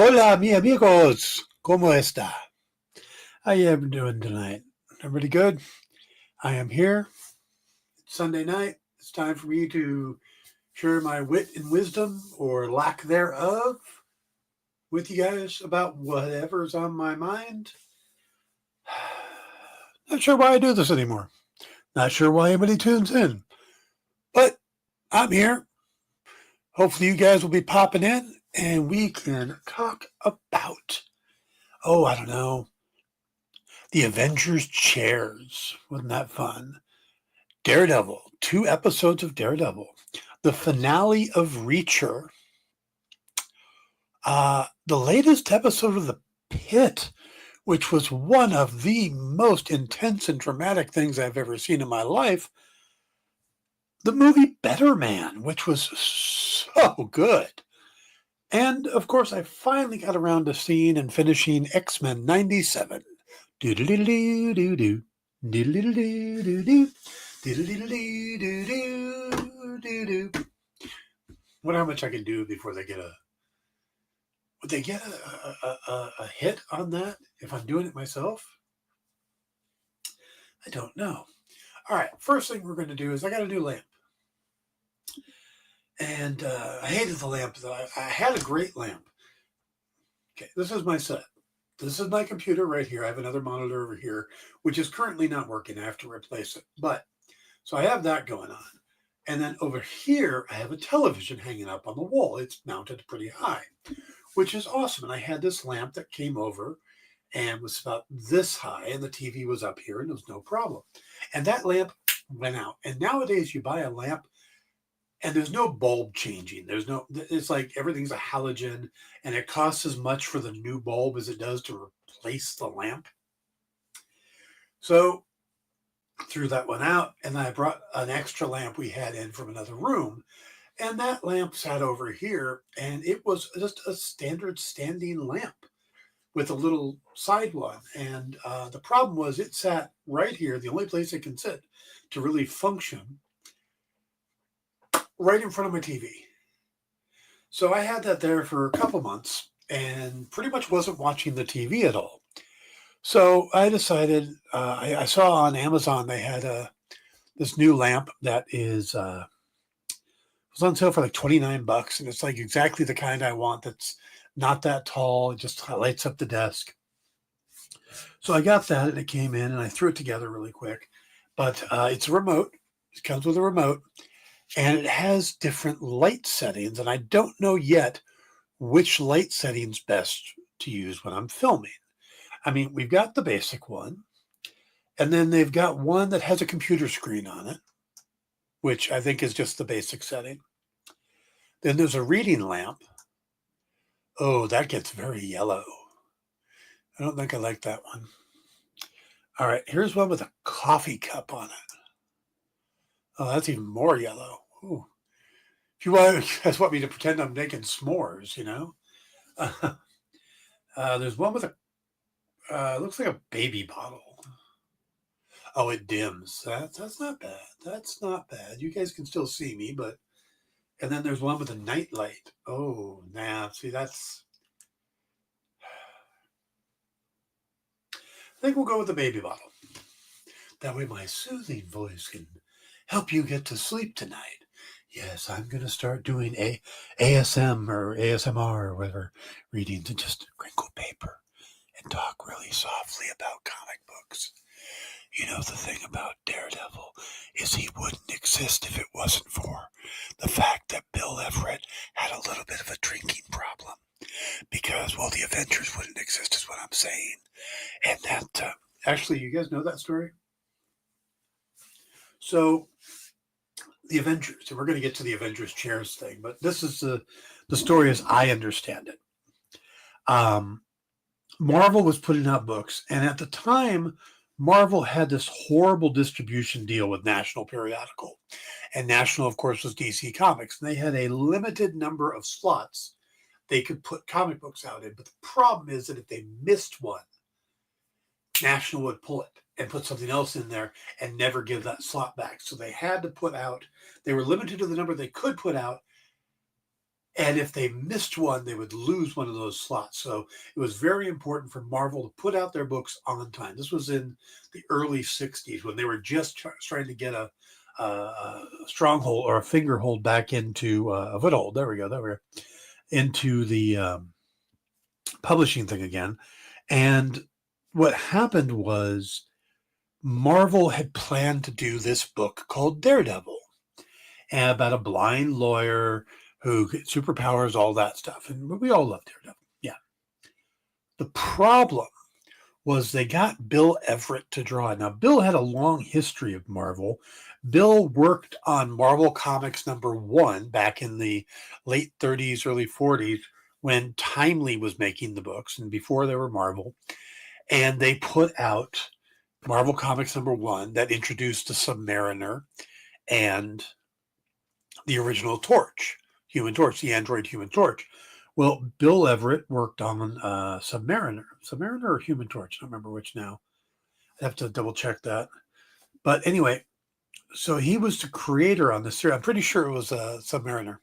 Hola, mi amigos. ¿Cómo está? How you doing tonight? Everybody good? I am here. It's Sunday night. It's time for me to share my wit and wisdom, or lack thereof, with you guys about whatever's on my mind. Not sure why I do this anymore. Not sure why anybody tunes in. But I'm here. Hopefully, you guys will be popping in and we can talk about, I don't know, the Avengers chairs. Wasn't that fun? Daredevil, 2 episodes of Daredevil, the finale of Reacher, the latest episode of the Pitt, which was one of the most intense and dramatic things I've ever seen in my life. The movie Better Man, which was so good. And of course, I finally got around to seeing and finishing X-Men 97. Do-do-do-do-do-do. Do-do-do-do-do-do. Do-do-do-do-do-do. Wonder how much I can do before they get would they get a hit on that if I'm doing it myself? I don't know. All right, first thing we're going to do is I got a new lamp. And I hated the lamp. I had a great lamp. Okay, this is my set. This is my computer right here. I have another monitor over here, which is currently not working. I have to replace it. So I have that going on. And then over here, I have a television hanging up on the wall. It's mounted pretty high, which is awesome. And I had this lamp that came over and was about this high, and the TV was up here, and there was no problem. And that lamp went out. And nowadays, you buy a lamp, and there's no bulb changing. It's like everything's a halogen, and it costs as much for the new bulb as it does to replace the lamp. So threw that one out, and I brought an extra lamp we had in from another room, and that lamp sat over here, and it was just a standard standing lamp with a little side one. And the problem was it sat right here, the only place it can sit to really function, right in front of my TV. So I had that there for a couple months and pretty much wasn't watching the TV at all. So I decided, I saw on Amazon they had this new lamp that was on sale for like $29, and it's like exactly the kind I want. That's not that tall. It just lights up the desk. So I got that, and it came in, and I threw it together really quick. But it's a remote. It comes with a remote, and it has different light settings, and I don't know yet which light settings best to use when I'm filming. I mean, we've got the basic one, and then they've got one that has a computer screen on it, which I think is just the basic setting. Then there's a reading lamp. Oh, that gets very yellow. I don't think I like that one. All right, here's one with a coffee cup on it. Oh, that's even more yellow. Ooh. If you guys want me to pretend I'm making s'mores, there's one with looks like a baby bottle. Oh, it dims. That's not bad. That's not bad. You guys can still see me, and then there's one with a night light. Oh, nah, see, that's, I think we'll go with the baby bottle. That way my soothing voice can help you get to sleep tonight. Yes, I'm going to start doing ASM or ASMR or whatever readings, and just crinkle paper and talk really softly about comic books. You know, the thing about Daredevil is he wouldn't exist if it wasn't for the fact that Bill Everett had a little bit of a drinking problem. Because, well, the Avengers wouldn't exist is what I'm saying. And that, actually, you guys know that story? So, the Avengers, and we're going to get to the Avengers chairs thing, but this is the story as I understand it. Marvel was putting out books, and at the time, Marvel had this horrible distribution deal with National Periodical. And National, of course, was DC Comics. And they had a limited number of slots they could put comic books out in. But the problem is that if they missed one, National would pull it and put something else in there and never give that slot back. So they had to put out, they were limited to the number they could put out. And if they missed one, they would lose one of those slots. So it was very important for Marvel to put out their books on time. This was in the early 60s when they were just trying to get a stronghold or a fingerhold back into a foothold. There we go. Into the publishing thing again. And what happened was Marvel had planned to do this book called Daredevil, and about a blind lawyer who gets superpowers, all that stuff. And we all love Daredevil. Yeah. The problem was they got Bill Everett to draw it. Now, Bill had a long history of Marvel. Bill worked on Marvel Comics #1 back in the late 30s, early 40s, when Timely was making the books and before they were Marvel. And they put out Marvel Comics #1 that introduced the Submariner and the original Human Torch, the android Human Torch. Well, Bill Everett worked on Submariner or Human Torch. I don't remember which now. I have to double check that. But anyway, so he was the creator on this series. I'm pretty sure it was Submariner.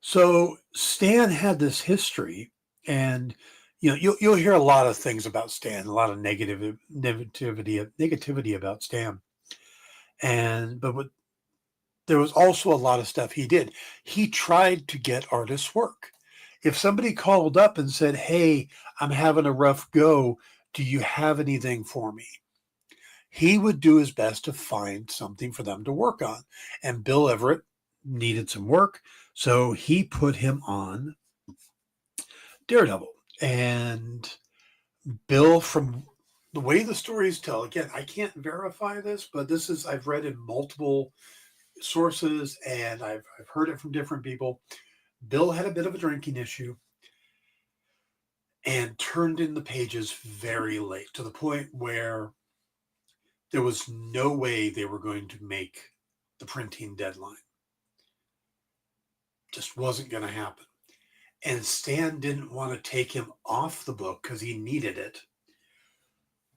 So Stan had this history, and you'll hear a lot of things about Stan, a lot of negativity about Stan, but there was also a lot of stuff he did. He tried to get artists work. If somebody called up and said, "Hey, I'm having a rough go. Do you have anything for me?" He would do his best to find something for them to work on. And Bill Everett needed some work, so he put him on Daredevil. And Bill, from the way the stories tell, again, I can't verify this, but I've read in multiple sources and I've heard it from different people. Bill had a bit of a drinking issue and turned in the pages very late, to the point where there was no way they were going to make the printing deadline. Just wasn't going to happen. And Stan didn't want to take him off the book because he needed it.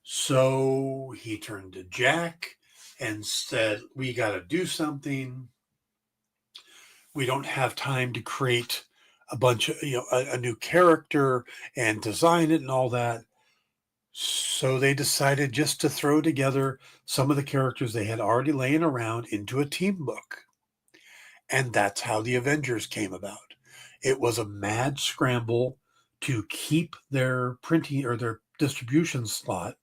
So he turned to Jack and said, "We got to do something. We don't have time to create a bunch of, a new character and design it and all that." So they decided just to throw together some of the characters they had already laying around into a team book. And that's how the Avengers came about. It was a mad scramble to keep their printing or their distribution slot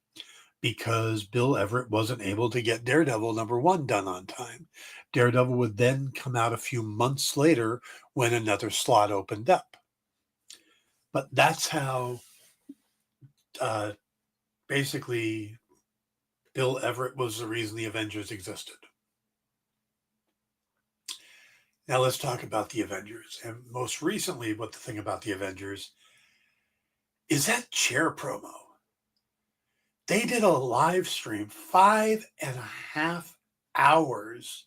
because Bill Everett wasn't able to get Daredevil #1 done on time. Daredevil would then come out a few months later when another slot opened up. But that's how basically Bill Everett was the reason the Avengers existed. Now let's talk about the Avengers. And most recently, what the thing about the Avengers is that chair promo. They did a live stream, 5.5 hours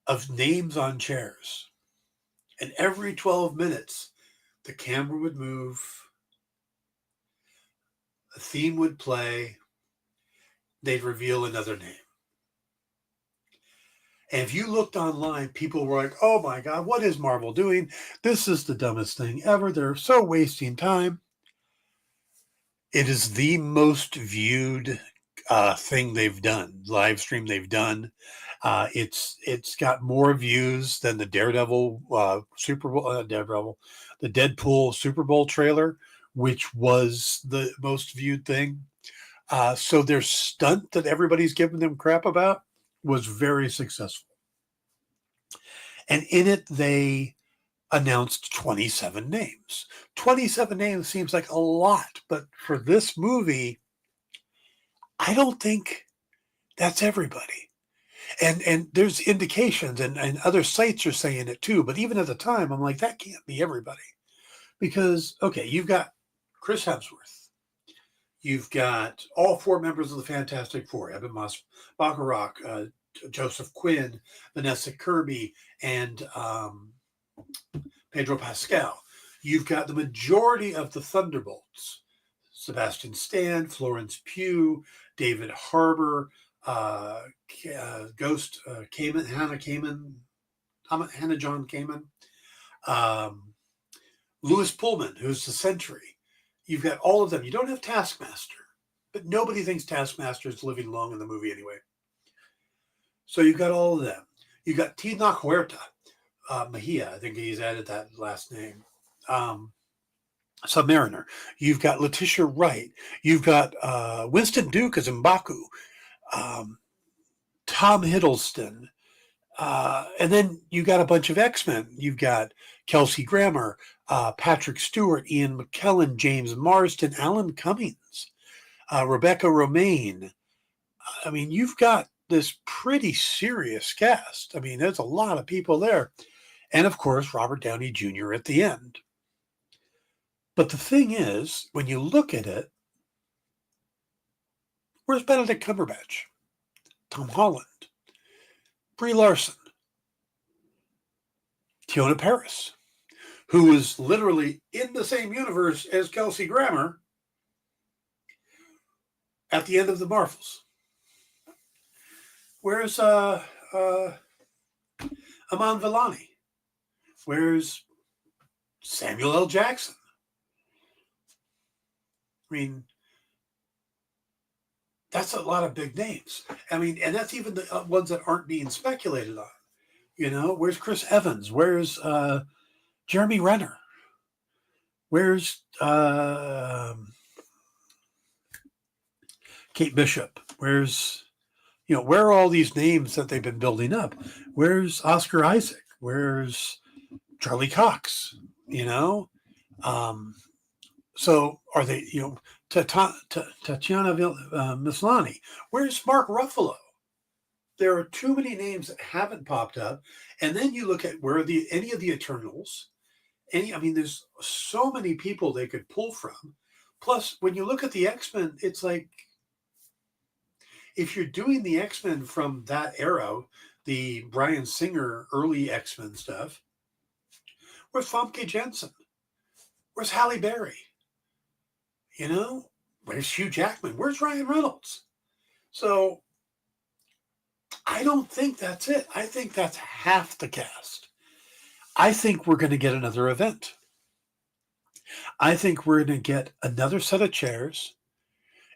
of names on chairs. And every 12 minutes, the camera would move, a theme would play, they'd reveal another name. And if you looked online, people were like, "Oh my God, what is Marvel doing? This is the dumbest thing ever. They're so wasting time." It is the most viewed thing they've done, live stream they've done. It's got more views than the Daredevil Super Bowl, the Deadpool Super Bowl trailer, which was the most viewed thing. So their stunt that everybody's giving them crap about was very successful. And in it, they announced 27 names. 27 names seems like a lot, but for this movie, I don't think that's everybody. And there's indications, and other sites are saying it too. But even at the time, I'm like, that can't be everybody. Because, okay, you've got Chris Hemsworth. You've got all 4 members of the Fantastic Four, Ebon Moss-Bachrach, Joseph Quinn, Vanessa Kirby, and Pedro Pascal. You've got the majority of the Thunderbolts: Sebastian Stan, Florence Pugh, David Harbour, Ghost Kamen, Hannah Kamen, Hannah John Kamen, um, Louis Pullman, who's the Sentry. You've got all of them. You don't have Taskmaster, but nobody thinks Taskmaster is living long in the movie anyway. So you've got all of them. You've got Tina Huerta, Mejia. I think he's added that last name. Submariner. You've got Letitia Wright. You've got Winston Duke as M'Baku. Tom Hiddleston. And then you got a bunch of X-Men. You've got Kelsey Grammer, Patrick Stewart, Ian McKellen, James Marsden, Alan Cummings, Rebecca Romaine. I mean, you've got this pretty serious cast. I mean, there's a lot of people there. And of course, Robert Downey Jr. at the end. But the thing is, when you look at it, where's Benedict Cumberbatch? Tom Holland? Brie Larson? Tiona Paris, who is literally in the same universe as Kelsey Grammer at the end of the Marvels. Where's Aman Vellani? Where's Samuel L. Jackson? I mean, that's a lot of big names. I mean, and that's even the ones that aren't being speculated on. You know, where's Chris Evans? Where's Jeremy Renner? Where's Kate Bishop? Where's, you know, where are all these names that they've been building up? Where's Oscar Isaac? Where's Charlie Cox? You know? So are they, you know, Tatiana Maslany? Where's Mark Ruffalo? There are too many names that haven't popped up. And then you look at where any of the Eternals, I mean, there's so many people they could pull from. Plus, when you look at the X-Men, it's like, if you're doing the X-Men from that era, the Bryan Singer early X-Men stuff, where's Famke Janssen? Where's Halle Berry? You know, where's Hugh Jackman? Where's Ryan Reynolds? So I don't think that's it. I think that's half the cast. I think we're going to get another event. I think we're going to get another set of chairs,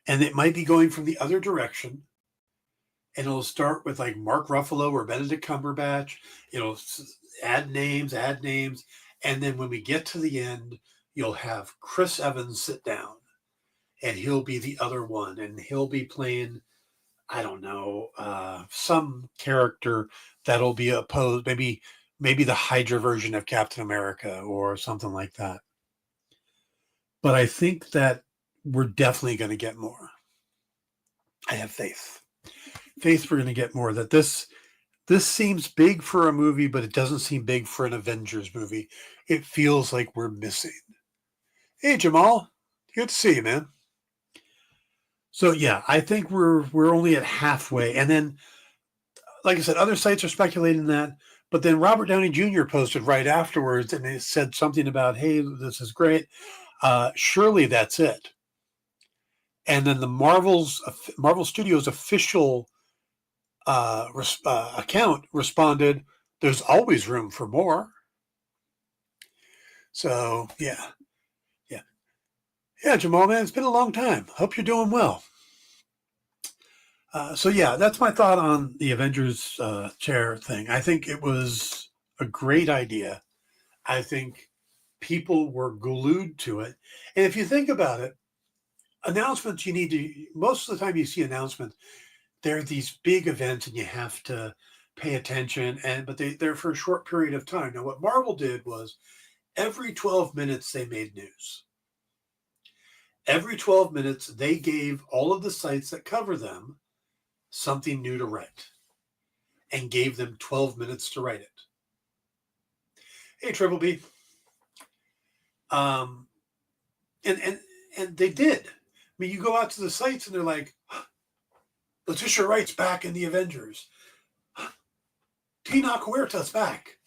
and it might be going from the other direction. And it'll start with like Mark Ruffalo or Benedict Cumberbatch. It'll add names. And then when we get to the end, you'll have Chris Evans sit down, and he'll be the other one, and he'll be playing, I don't know, some character that'll be opposed, maybe the Hydra version of Captain America or something like that. But I think that we're definitely going to get more. I have faith. We're going to get more. That this seems big for a movie, but it doesn't seem big for an Avengers movie. It feels like we're missing. Hey, Jamal, good to see you, man. So yeah, I think we're only at halfway. And then, like I said, other sites are speculating that. But then Robert Downey Jr. posted right afterwards, and it said something about, "Hey, this is great. Surely that's it." And then the Marvel Studios official account responded, "There's always room for more." So yeah, Jamal, man, it's been a long time. Hope you're doing well. So yeah, that's my thought on the Avengers chair thing. I think it was a great idea. I think people were glued to it. And if you think about it, announcements, most of the time you see announcements, they're these big events and you have to pay attention, but they're for a short period of time. Now, what Marvel did was every 12 minutes they made news. Every 12 minutes, they gave all of the sites that cover them something new to write and gave them 12 minutes to write it. Hey, Triple B. And they did. I mean, you go out to the sites and they're like, Letitia Wright's back in the Avengers. Tina Huerta's back.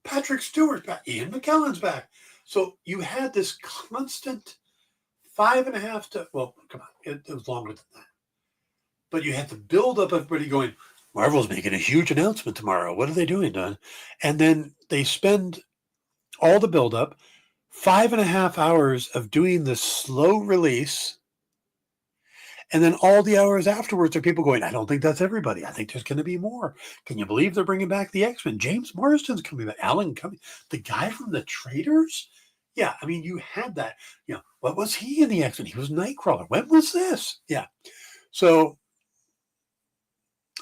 Patrick Stewart's back. Ian McKellen's back. So you had this constant 5.5 to, well, come on, it was longer than that. But you had to build up everybody going, Marvel's making a huge announcement tomorrow. What are they doing, Don? And then they spend all the buildup, 5.5 hours of doing the slow release. And then all the hours afterwards are people going, I don't think that's everybody. I think there's going to be more. Can you believe they're bringing back the X-Men? James Marsden's coming back. Alan coming. The guy from the Traders? Yeah, I mean, you had that. What was he in the X-Men? He was Nightcrawler. When was this? Yeah. So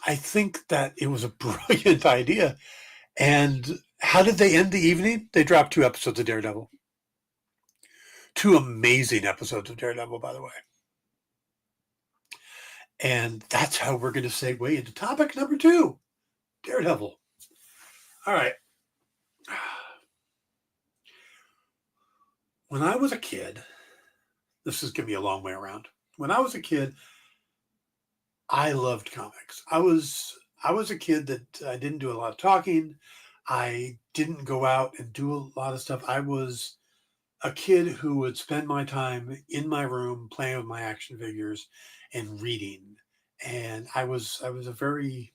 I think that it was a brilliant idea. And how did they end the evening? They dropped 2 episodes of Daredevil. 2 amazing episodes of Daredevil, by the way. And that's how we're going to segue into topic number 2, Daredevil. All right. When I was a kid, this is going to be a long way around. When I was a kid, I loved comics. I was a kid that I didn't do a lot of talking. I didn't go out and do a lot of stuff. I was a kid who would spend my time in my room playing with my action figures and reading. And I was a very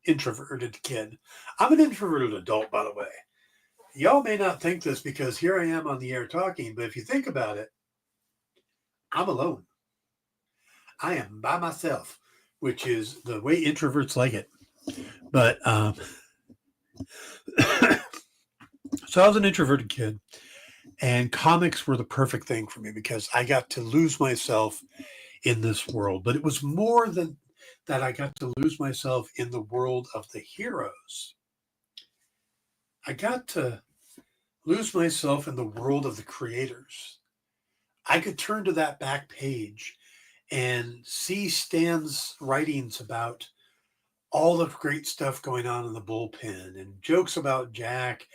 introverted kid. I'm an introverted adult, by the way. Y'all may not think this because here I am on the air talking, but if you think about it, I'm alone. I am by myself, which is the way introverts like it. But so I was an introverted kid, and comics were the perfect thing for me because I got to lose myself in this world. But it was more than that. I got to lose myself in the world of the heroes. I got to lose myself in the world of the creators. I could turn to that back page and see Stan's writings about all the great stuff going on in the bullpen and jokes about Jack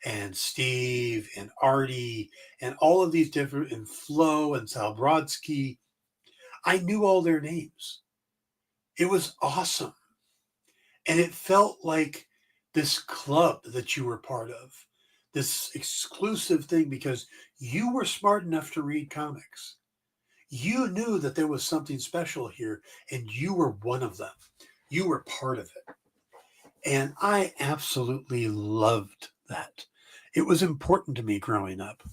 and Steve and Artie and all of these different, and Flo and Sal Brodsky. I knew all their names. It was awesome. And it felt like this club that you were part of, this exclusive thing, because you were smart enough to read comics. You knew that there was something special here, and you were one of them. You were part of it. And I absolutely loved that. It was important to me growing up.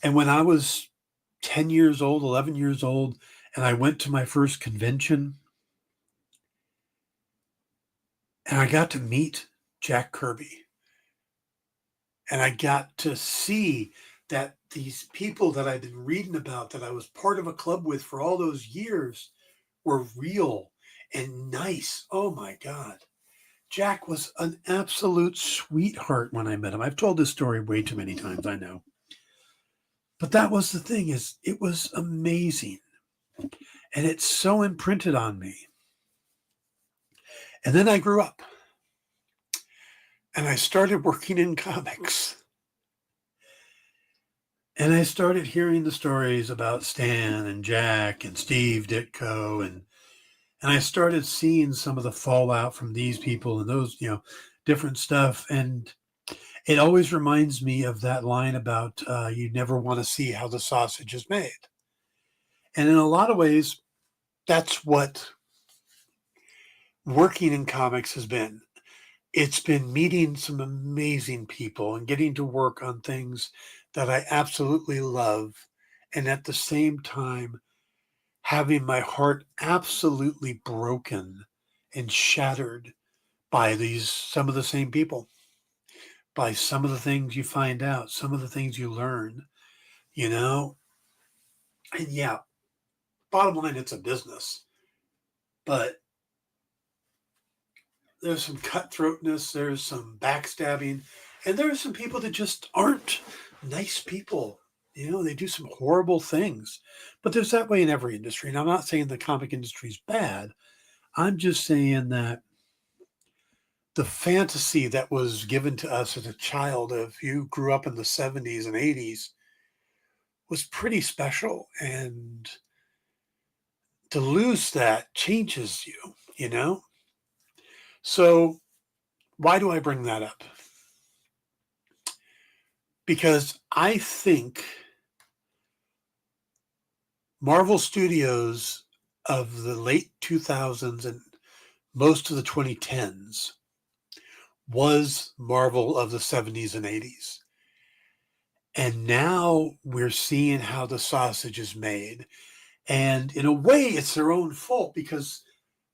And when I was 10 years old, 11 years old, and I went to my first convention, and I got to meet Jack Kirby. And I got to see that these people that I'd been reading about, that I was part of a club with for all those years, were real and nice. Oh my God. Jack was an absolute sweetheart when I met him. I've told this story way too many times, I know. But that was the thing, is it was amazing. And it's so imprinted on me. And then I grew up. And I started working in comics. And I started hearing the stories about Stan and Jack and Steve Ditko, and I started seeing some of the fallout from these people and those, different stuff. And it always reminds me of that line about you never want to see how the sausage is made. And in a lot of ways, that's what working in comics has been. It's been meeting some amazing people and getting to work on things that I absolutely love. And at the same time, having my heart absolutely broken and shattered by some of the same people, by some of the things you find out, some of the things you learn, And yeah, bottom line, it's a business. But there's some cutthroatness, there's some backstabbing, and there are some people that just aren't nice people. They do some horrible things. But there's that way in every industry. And I'm not saying the comic industry is bad. I'm just saying that the fantasy that was given to us as a child, if you grew up in the 70s and 80s, was pretty special. And to lose that changes you. So why do I bring that up? Because I think Marvel Studios of the late 2000s and most of the 2010s was Marvel of the 70s and 80s. And now we're seeing how the sausage is made. And in a way, it's their own fault, because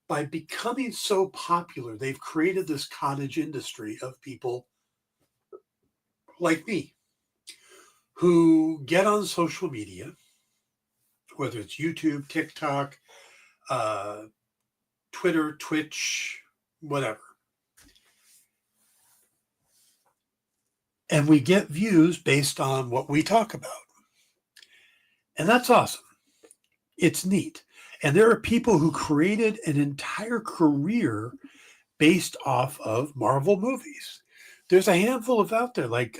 by becoming so popular, they've created this cottage industry of people like me who get on social media, whether it's YouTube, TikTok, uh, Twitter, Twitch, whatever. And we get views based on what we talk about. And that's awesome. It's neat. And there are people who created an entire career based off of Marvel movies. There's a handful of out there, like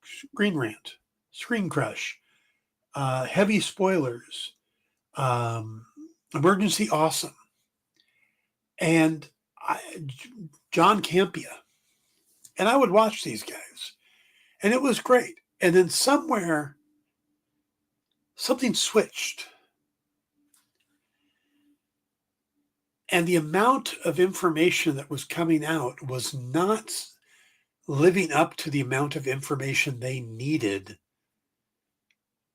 Screen Rant, Screen Crush, Heavy Spoilers, Emergency Awesome, and John Campia. And I would watch these guys, and it was great. And then somewhere, something switched. And the amount of information that was coming out was not living up to the amount of information they needed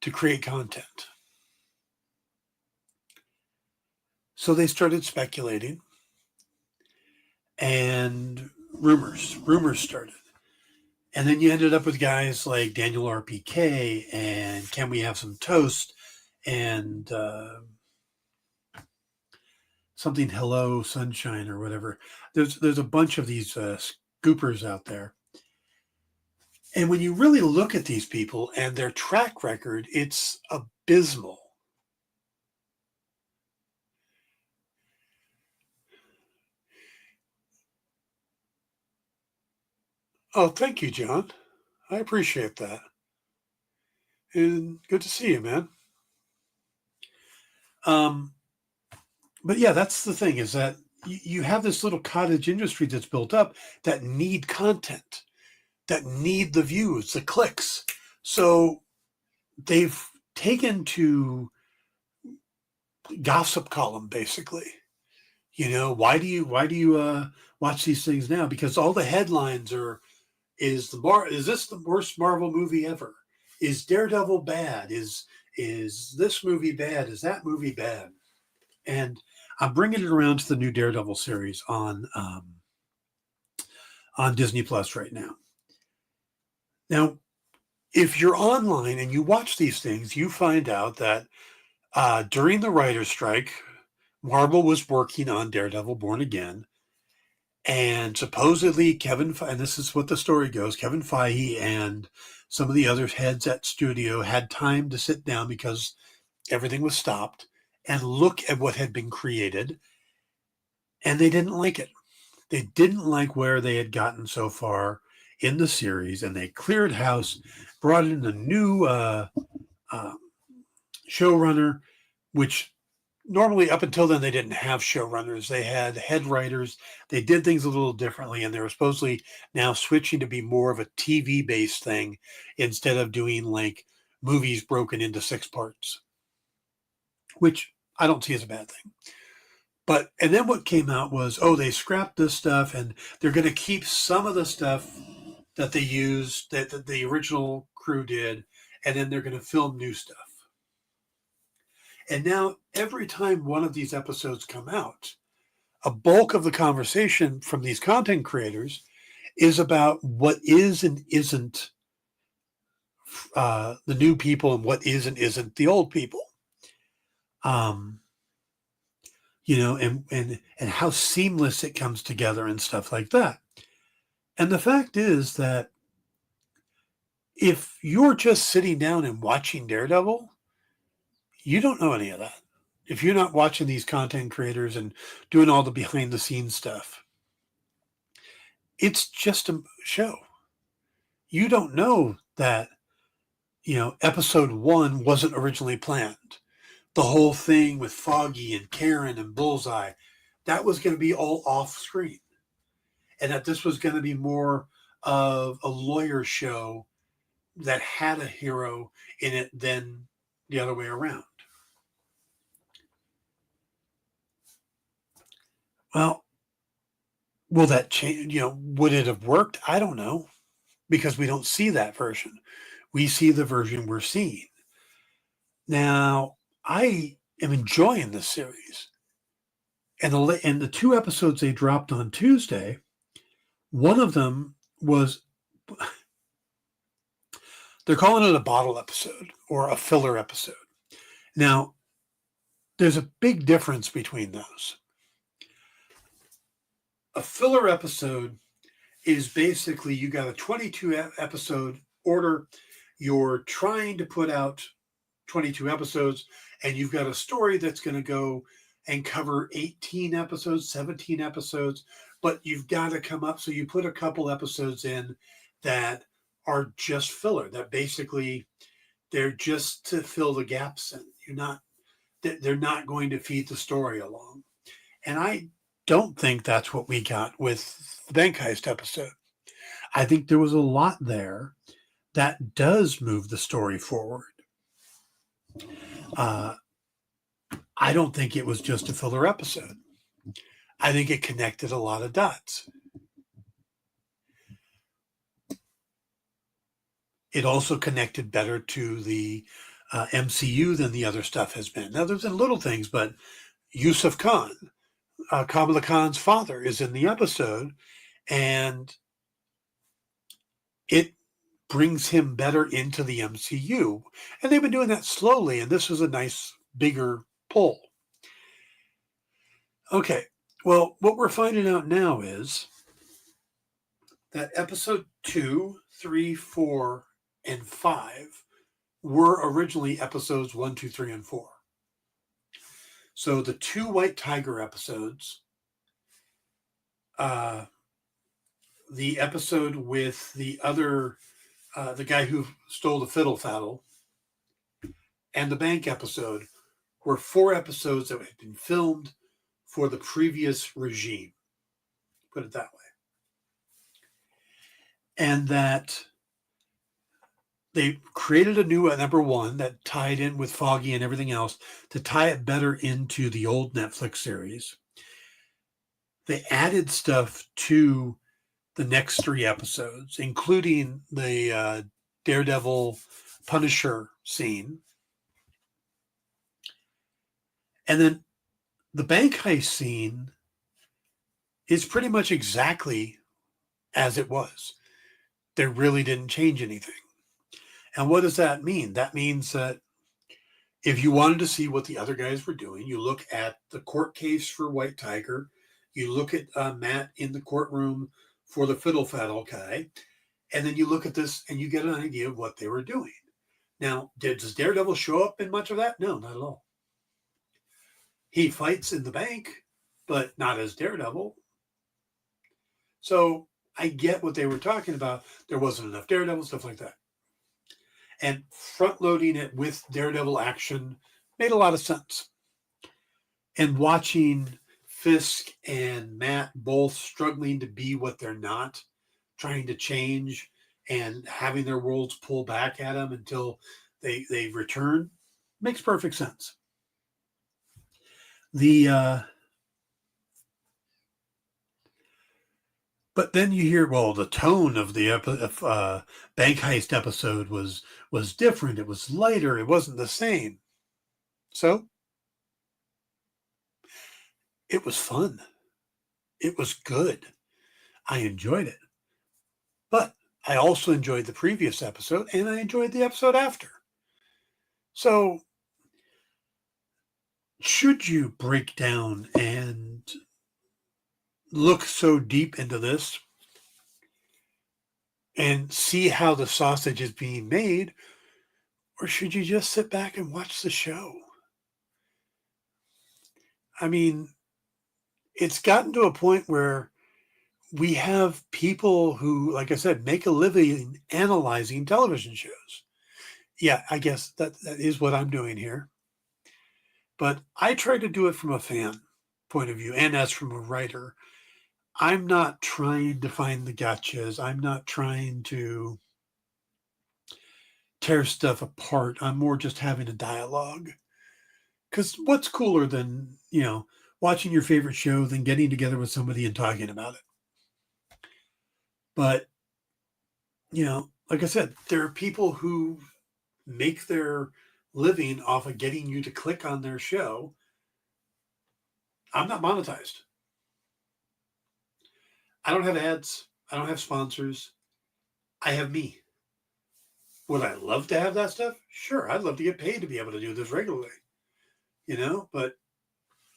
to create content. So they started speculating, and rumors started. And then you ended up with guys like Daniel RPK and Can We Have Some Toast and something Hello Sunshine or whatever. There's a bunch of these scoopers out there. And when you really look at these people and their track record, it's abysmal. Oh, thank you, John. I appreciate that. And good to see you, man. But yeah, that's the thing, is that you have this little cottage industry that's built up that need content, that need the views, the clicks. So they've taken to gossip column, basically. You know, why do you watch these things now? Because all the headlines are, is this the worst Marvel movie ever? Is Daredevil bad? Is this movie bad? Is that movie bad? And I'm bringing it around to the new Daredevil series on Disney Plus right now. Now, if you're online and you watch these things, you find out that during the writer's strike, Marvel was working on Daredevil Born Again. And supposedly and this is what the story goes, Kevin Feige and some of the other heads at studio had time to sit down because everything was stopped and look at what had been created. And they didn't like it. They didn't like where they had gotten so far in the series. And they cleared house, brought in a new showrunner, which normally up until then they didn't have showrunners. They had head writers. They did things a little differently, and they were supposedly now switching to be more of a TV based thing instead of doing like movies broken into 6 parts, which I don't see as a bad thing. But and then what came out was, oh, they scrapped this stuff and they're going to keep some of the stuff that they used that the original crew did, and then they're going to film new stuff. And now every time one of these episodes come out, a bulk of the conversation from these content creators is about what is and isn't the new people and what is and isn't the old people. You know, and how seamless it comes together and stuff like that. And the fact is that if you're just sitting down and watching Daredevil, you don't know any of that. If you're not watching these content creators and doing all the behind the scenes stuff, it's just a show. You don't know that, you know, episode 1 wasn't originally planned. The whole thing with Foggy and Karen and Bullseye, that was going to be all off screen. And that this was going to be more of a lawyer show that had a hero in it than the other way around. Well, will that change? Would it have worked? I don't know because we don't see that version. We see the version we're seeing. Now, I am enjoying this series. And the two episodes they dropped on Tuesday, one of them was, they're calling it a bottle episode or a filler episode. Now, there's a big difference between those. A filler episode is basically you got a 22 episode order. You're trying to put out 22 episodes, and you've got a story that's going to go and cover 18 episodes, 17 episodes, but you've got to come up. So you put a couple episodes in that are just filler, that basically they're just to fill the gaps in. They're not going to feed the story along. And I don't think that's what we got with the bank heist episode. I think there was a lot there that does move the story forward. I don't think it was just a filler episode. I think it connected a lot of dots. It also connected better to the MCU than the other stuff has been. Now, there's been little things, but Yusuf Khan, Kamala Khan's father, is in the episode, and it brings him better into the MCU. And they've been doing that slowly, and this was a nice, bigger pull. Okay, well, what we're finding out now is that episode 2, 3, 4, and 5 were originally episodes 1, 2, 3, and 4. So the 2 White Tiger episodes, the episode with the guy who stole the fiddle faddle, and the bank episode were 4 episodes that had been filmed for the previous regime. Put it that way. And that they created a new number 1 that tied in with Foggy and everything else to tie it better into the old Netflix series. They added stuff to the next 3 episodes, including the Daredevil Punisher scene. And then the bank heist scene is pretty much exactly as it was. They really didn't change anything. And what does that mean? That means that if you wanted to see what the other guys were doing, you look at the court case for White Tiger, you look at Matt in the courtroom for the fiddle faddle guy, and then you look at this and you get an idea of what they were doing. Now, does Daredevil show up in much of that? No, not at all. He fights in the bank, but not as Daredevil. So I get what they were talking about. There wasn't enough Daredevil, stuff like that. And front-loading it with Daredevil action made a lot of sense. And watching Fisk and Matt both struggling to be what they're not, trying to change and having their worlds pull back at them until they return, makes perfect sense. But then you hear, well, the tone of the bank heist episode was different. It was lighter. It wasn't the same. So it was fun. It was good. I enjoyed it. But I also enjoyed the previous episode, and I enjoyed the episode after. So should you break down and look so deep into this and see how the sausage is being made, or should you just sit back and watch the show? I mean, it's gotten to a point where we have people who, like I said, make a living analyzing television shows. Yeah, I guess that is what I'm doing here. But I try to do it from a fan point of view and as from a writer. I'm not trying to find the gotchas. I'm not trying to tear stuff apart. I'm more just having a dialogue. Because what's cooler than, watching your favorite show than getting together with somebody and talking about it. But, like I said, there are people who make their living off of getting you to click on their show. I'm not monetized. I don't have ads. I don't have sponsors. I have me. Would I love to have that stuff? Sure. I'd love to get paid to be able to do this regularly, but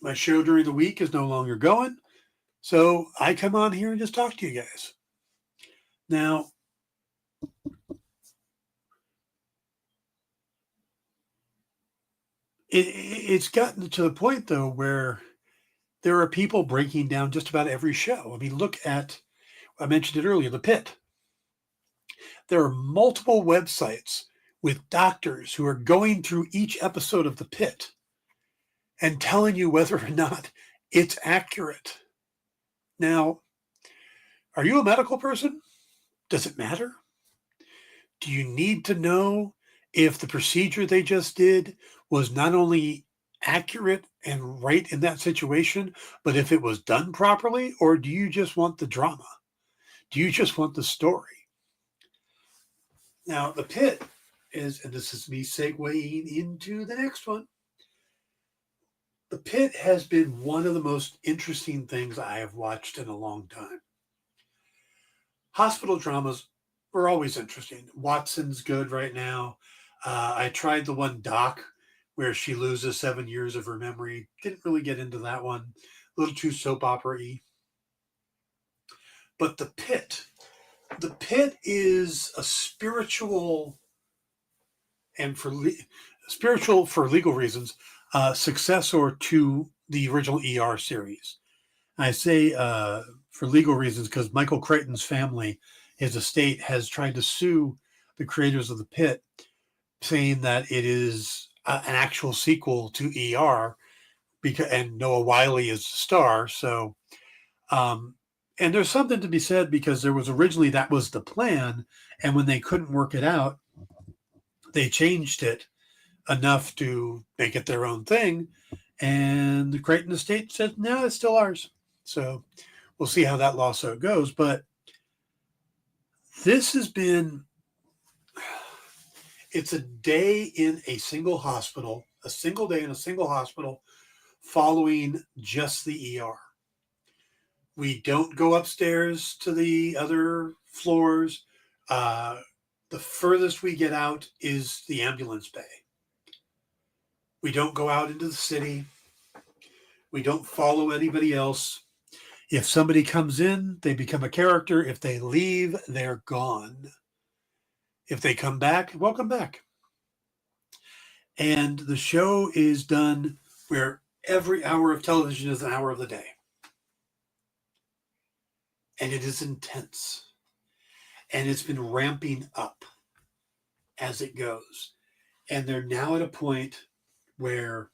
my show during the week is no longer going. So I come on here and just talk to you guys. Now, it's gotten to the point, though, where there are people breaking down just about every show. I mean, look at, I mentioned it earlier, the Pitt. There are multiple websites with doctors who are going through each episode of the Pitt and telling you whether or not it's accurate. Now, are you a medical person? Does it matter? Do you need to know if the procedure they just did was not only accurate and right in that situation, but if it was done properly? Or do you just want the drama? Do you just want the story? Now, the Pitt is, and this is me segueing into the next one. The Pitt has been one of the most interesting things I have watched in a long time. Hospital dramas were always interesting. Watson's good right now. I tried the one Doc where she loses 7 years of her memory. Didn't really get into that one. A little too soap opera-y. But the Pitt is a spiritual, and spiritual for legal reasons, successor to the original ER series. I say for legal reasons because Michael Crichton's family, his estate, has tried to sue the creators of the Pitt, saying that it is an actual sequel to ER, and Noah Wyle is the star. So, and there's something to be said because there was originally that was the plan, and when they couldn't work it out, they changed it enough to make it their own thing, and the Crichton estate said, no, it's still ours. So we'll see how that lawsuit goes. But this has been, it's a day in a single hospital, a single day in a single hospital following just the ER. We don't go upstairs to the other floors. The furthest we get out is the ambulance bay. We don't go out into the city. We don't follow anybody else. If somebody comes in, they become a character. If they leave, they're gone. If they come back, welcome back. And the show is done where every hour of television is an hour of the day. And it is intense. And it's been ramping up as it goes. And they're now at a point where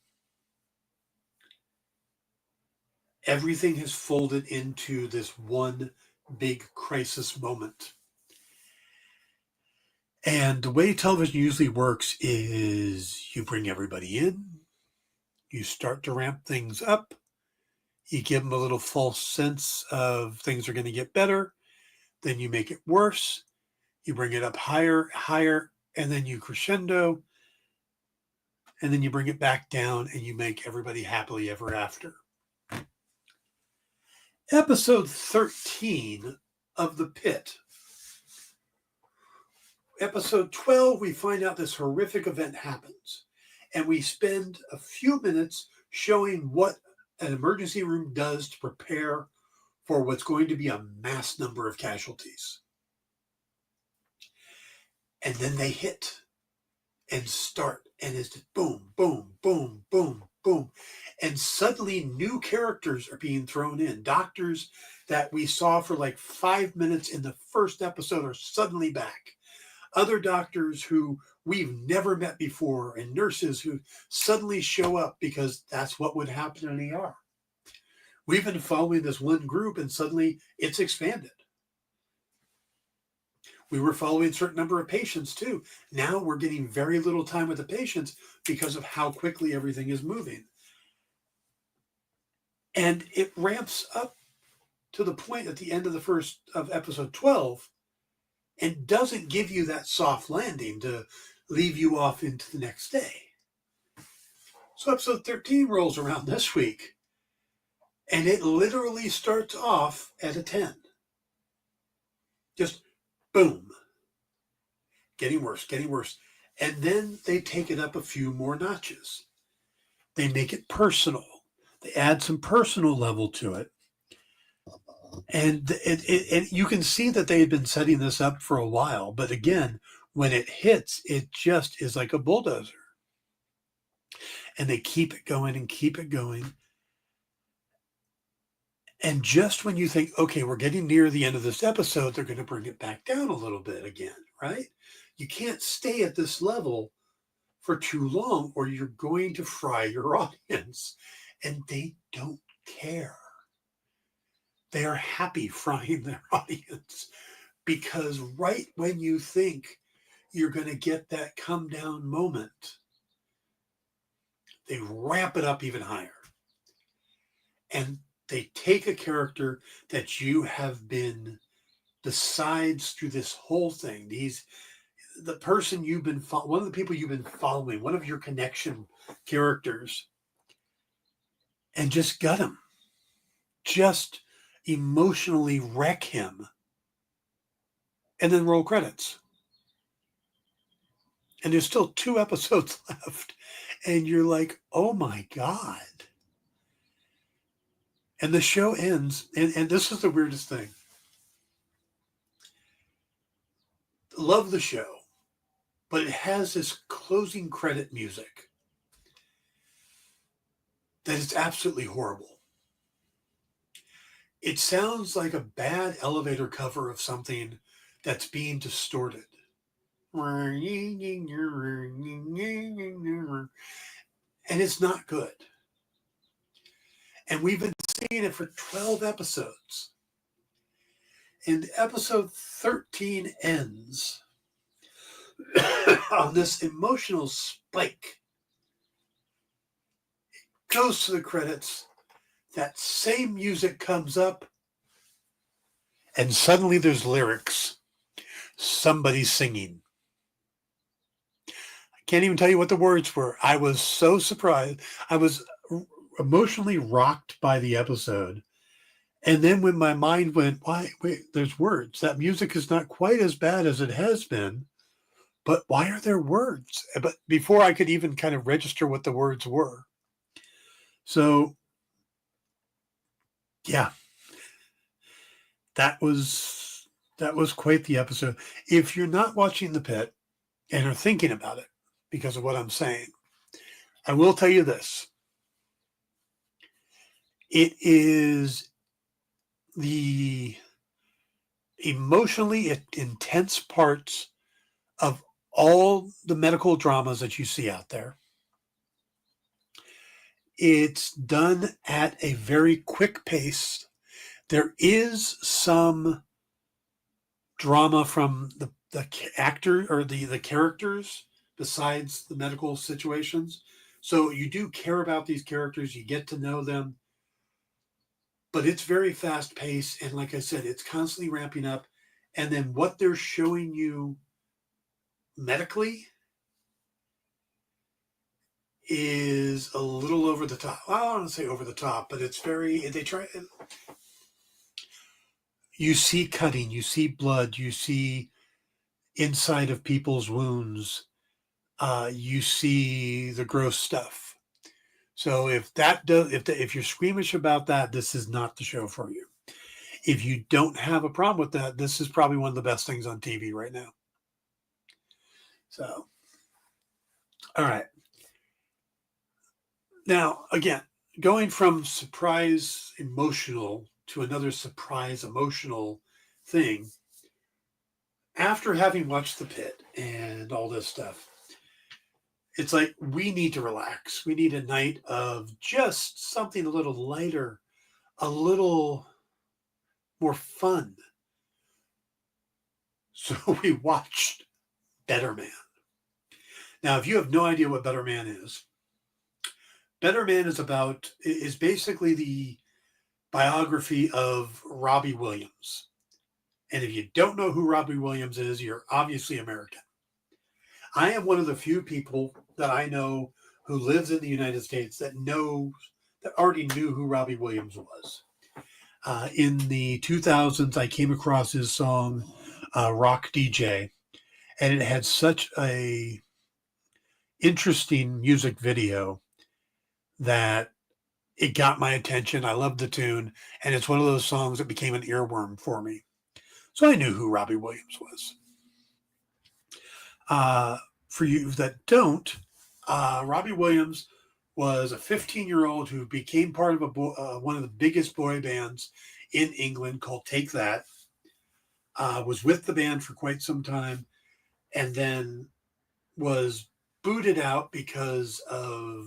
everything has folded into this one big crisis moment. And the way television usually works is you bring everybody in, you start to ramp things up, you give them a little false sense of things are going to get better, then you make it worse, you bring it up higher, and then you crescendo, and then you bring it back down and you make everybody happily ever after. Episode 13 of The Pitt. Episode 12, we find out this horrific event happens. And we spend a few minutes showing what an emergency room does to prepare for what's going to be a mass number of casualties. And then they hit and start, and it's just boom, boom, boom, boom, boom. And suddenly new characters are being thrown in. Doctors that we saw for like 5 minutes in the first episode are suddenly back. Other doctors who we've never met before, and nurses who suddenly show up because that's what would happen in ER. We've been following this one group and suddenly it's expanded. We were following a certain number of patients too. Now we're getting very little time with the patients because of how quickly everything is moving. And it ramps up to the point at the end of the first of episode 12 and doesn't give you that soft landing to leave you off into the next day. So episode 13 rolls around this week, and it literally starts off at a 10. Just boom. Getting worse, getting worse. And then they take it up a few more notches. They make it personal. They add some personal level to it. And you can see that they had been setting this up for a while. But again, when it hits, it just is like a bulldozer. And they keep it going and keep it going. And just when you think, okay, we're getting near the end of this episode, they're going to bring it back down a little bit again, right? You can't stay at this level for too long or you're going to fry your audience. And they don't care. They are happy frying their audience because right when you think you're going to get that come down moment, they ramp it up even higher. And they take a character that you have been the sides through this whole thing. The person you've been one of the people you've been following, one of your connection characters, and just gut him. Just emotionally wreck him. And then roll credits. And there's still 2 episodes left. And you're like, oh my God. And the show ends, and this is the weirdest thing. Love the show, but it has this closing credit music that is absolutely horrible. It sounds like a bad elevator cover of something that's being distorted. And it's not good. And we've been seeing it for 12 episodes. And episode 13 ends on this emotional spike. It goes to the credits. That same music comes up. And suddenly there's lyrics. Somebody's singing. I can't even tell you what the words were. I was so surprised. I was emotionally rocked by the episode. And then when my mind went, wait, there's words. That music is not quite as bad as it has been, but why are there words? But before I could even kind of register what the words were. So, yeah, that was quite the episode. If you're not watching The Pitt and are thinking about it because of what I'm saying, I will tell you this. It is the emotionally intense parts of all the medical dramas that you see out there. It's done at a very quick pace. There is some drama from the actor or the characters besides the medical situations. So you do care about these characters. You get to know them. But it's very fast paced. And like I said, it's constantly ramping up. And then what they're showing you medically is a little over the top. I don't want to say over the top, but it's you see cutting, you see blood, you see inside of people's wounds, you see the gross stuff. So if you're squeamish about that, this is not the show for you. If you don't have a problem with that, this is probably one of the best things on TV right now. So, all right. Now, again, going from surprise emotional to another surprise emotional thing, after having watched The Pitt and all this stuff, it's like we need to relax. We need a night of just something a little lighter, a little more fun. So we watched Better Man. Now, if you have no idea what Better Man is basically biography of Robbie Williams. And if you don't know who Robbie Williams is, you're obviously American. I am one of the few people that I know who lives in the United States that already knew who Robbie Williams was. In the 2000s, I came across his song "Rock DJ," and it had such a interesting music video that it got my attention. I loved the tune, and it's one of those songs that became an earworm for me. So I knew who Robbie Williams was. For you that don't, Robbie Williams was a 15-year-old who became part of one of the biggest boy bands in England called Take That. Was with the band for quite some time, and then was booted out because of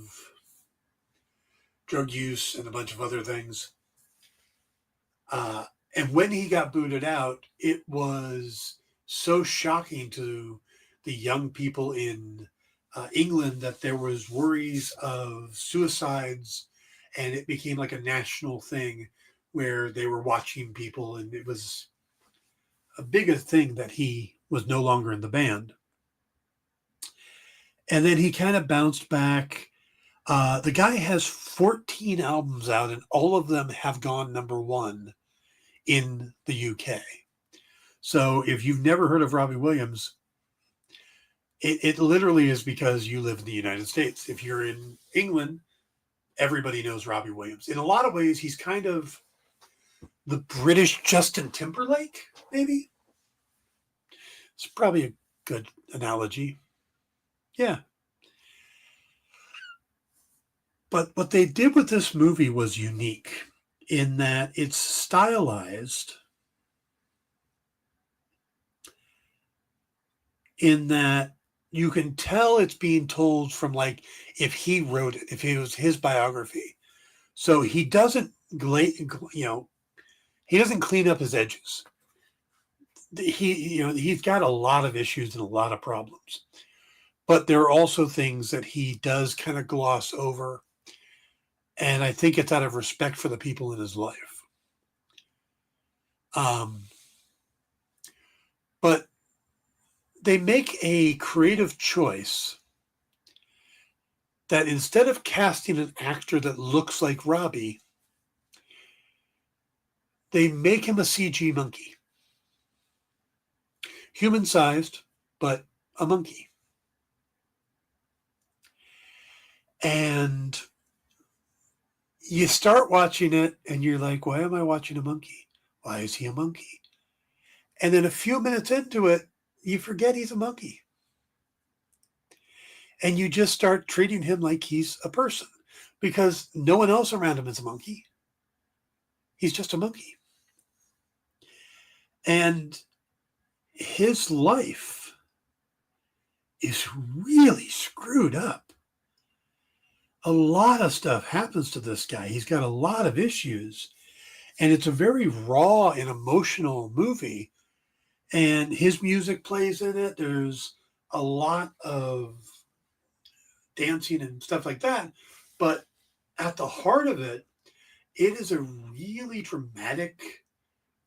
drug use and a bunch of other things. And when he got booted out, it was so shocking to the young people in England that there was worries of suicides, and it became like a national thing where they were watching people, and it was a bigger thing that he was no longer in the band. And then he kind of bounced back. The guy has 14 albums out, and all of them have gone number one in the UK. So if you've never heard of Robbie Williams, it literally is because you live in the United States. If you're in England, everybody knows Robbie Williams. In a lot of ways, he's kind of the British Justin Timberlake, maybe. It's probably a good analogy. Yeah. But what they did with this movie was unique in that it's stylized, in that you can tell it's being told from like if he wrote it, if it was his biography. So he doesn't, he doesn't clean up his edges. He's got a lot of issues and a lot of problems, but there are also things that he does kind of gloss over. And I think it's out of respect for the people in his life. But they make a creative choice that instead of casting an actor that looks like Robbie, they make him a CG monkey. Human-sized, but a monkey. And you start watching it and you're like, why am I watching a monkey? Why is he a monkey? And then a few minutes into it, you forget he's a monkey. And you just start treating him like he's a person because no one else around him is a monkey. He's just a monkey. And his life is really screwed up. A lot of stuff happens to this guy. He's got a lot of issues. And it's a very raw and emotional movie. And his music plays in it. There's a lot of dancing and stuff like that. But at the heart of it, it is a really dramatic,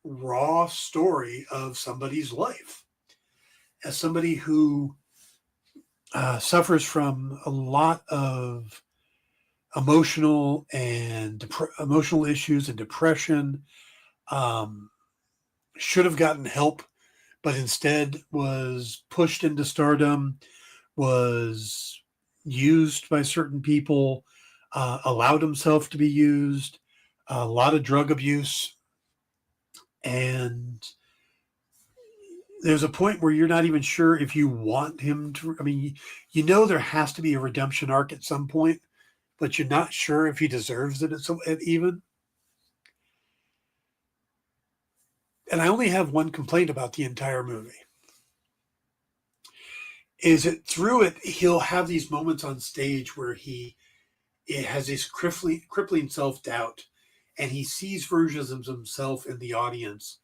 raw story of somebody's life. As somebody who suffers from a lot of emotional issues and depression, should have gotten help, but instead was pushed into stardom, was used by certain people, allowed himself to be used, a lot of drug abuse. And there's a point where you're not even sure if you want him to. I mean, there has to be a redemption arc at some point, but you're not sure if he deserves it even. And I only have one complaint about the entire movie. Is that through it, he'll have these moments on stage where it has this crippling self-doubt, and he sees versions of himself in the audience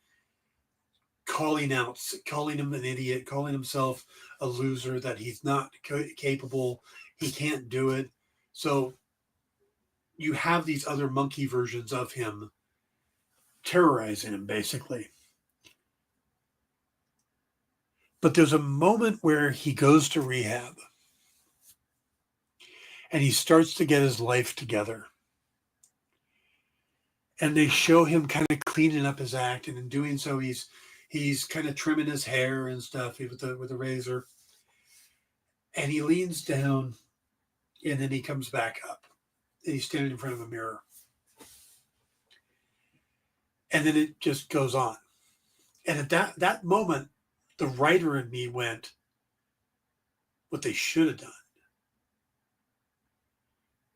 calling him an idiot, calling himself a loser, that he's not capable, he can't do it. So you have these other monkey versions of him terrorizing him, basically. But there's a moment where he goes to rehab and he starts to get his life together. And they show him kind of cleaning up his act, and in doing so, he's kind of trimming his hair and stuff with a razor. And he leans down, and then he comes back up. And he's standing in front of a mirror. And then it just goes on. And at that moment, the writer in me went, what they should have done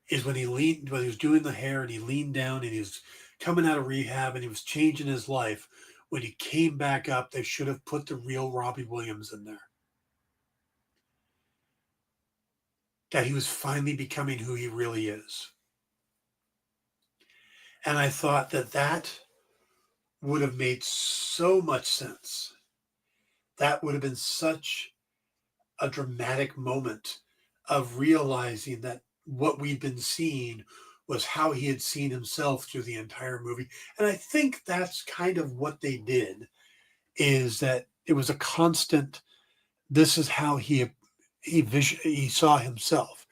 is when he was doing the hair and he leaned down and he was coming out of rehab and he was changing his life. When he came back up, they should have put the real Robbie Williams in there. That he was finally becoming who he really is. And I thought that would have made so much sense. That would have been such a dramatic moment of realizing that what we'd been seeing was how he had seen himself through the entire movie. And I think that's kind of what they did, is that it was a constant, this is how he saw himself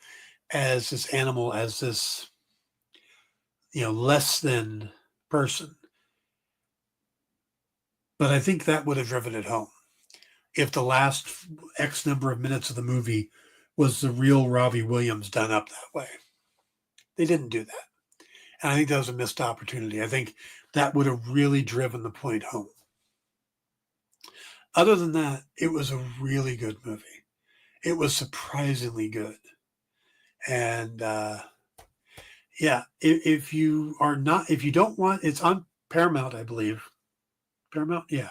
as this animal, as this, less than person. But I think that would have driven it home if the last X number of minutes of the movie was the real Robbie Williams done up that way. They didn't do that. And I think that was a missed opportunity. I think that would have really driven the point home. Other than that, it was a really good movie. It was surprisingly good. And if you don't want, it's on Paramount, I believe. Paramount, yeah.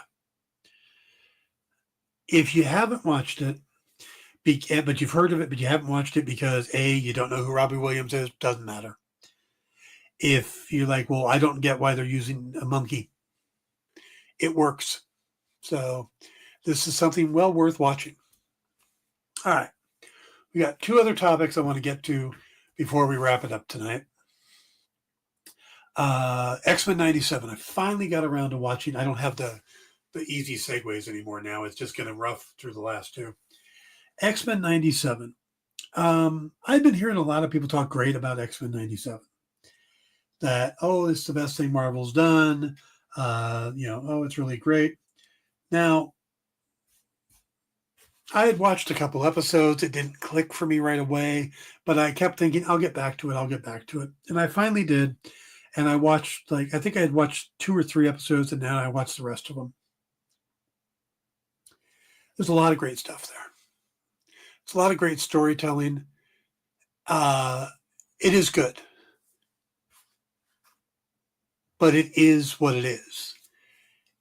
If you haven't watched it, but you've heard of it, but you haven't watched it because A, you don't know who Robbie Williams is, doesn't matter. If you're like, well, I don't get why they're using a monkey, it works. So this is something well worth watching. All right. We got two other topics I want to get to before we wrap it up tonight. X-Men 97. I finally got around to watching. I don't have the easy segues anymore now. It's just getting rough through the last two. X-Men 97. I've been hearing a lot of people talk great about X-Men 97. That, it's the best thing Marvel's done. It's really great. Now, I had watched a couple episodes. It didn't click for me right away, but I kept thinking, I'll get back to it. And I finally did. And I watched, I think I had watched 2 or 3 episodes, and now I watched the rest of them. There's a lot of great stuff there. It's a lot of great storytelling. It is good. But it is what it is.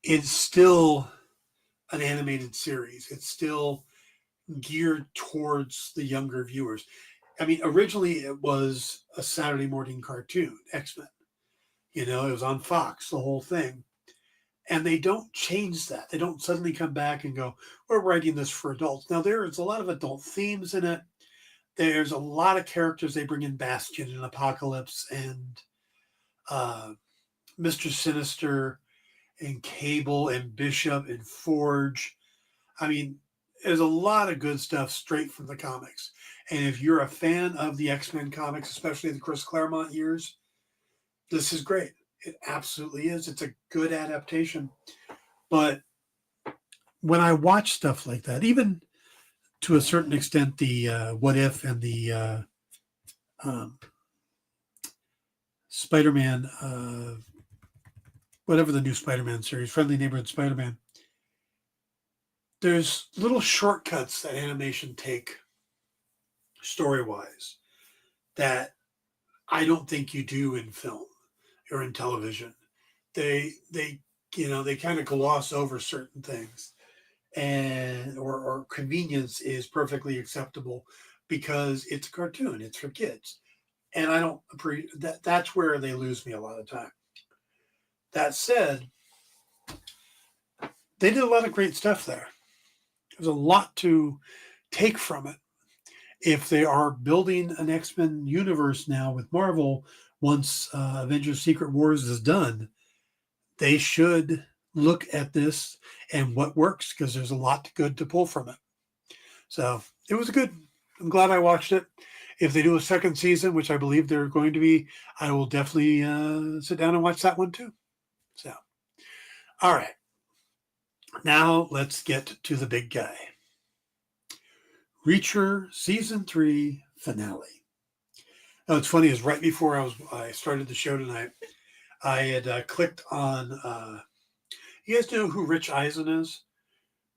It's still an animated series. It's still geared towards the younger viewers. I mean, originally it was a Saturday morning cartoon, X-Men. It was on Fox, the whole thing. And they don't change that. They don't suddenly come back and go, we're writing this for adults. Now, there's a lot of adult themes in it. There's a lot of characters. They bring in Bastion and Apocalypse and Mr. Sinister and Cable and Bishop and Forge. I mean, there's a lot of good stuff straight from the comics. And if you're a fan of the X-Men comics, especially the Chris Claremont years, this is great. It absolutely is. It's a good adaptation. But when I watch stuff like that, even to a certain extent, the What If and the Spider-Man, whatever the new Spider-Man series, Friendly Neighborhood Spider-Man, there's little shortcuts that animation take story-wise that I don't think you do in film or in television. They kind of gloss over certain things, and or convenience is perfectly acceptable because it's a cartoon, it's for kids. And I don't appreciate that. That's where they lose me a lot of time. That said, they did a lot of great stuff there. There's a lot to take from it. If they are building an X-Men universe now with Marvel, once Avengers Secret Wars is done, they should look at this and what works, because there's a lot good to pull from it. So it was good. I'm glad I watched it. If they do a second season, which I believe they're going to be, I will definitely sit down and watch that one too. So, all right. Now let's get to the big guy. Reacher Season 3 finale. Now, what's funny is right before I started the show tonight, I had clicked on. You guys know who Rich Eisen is?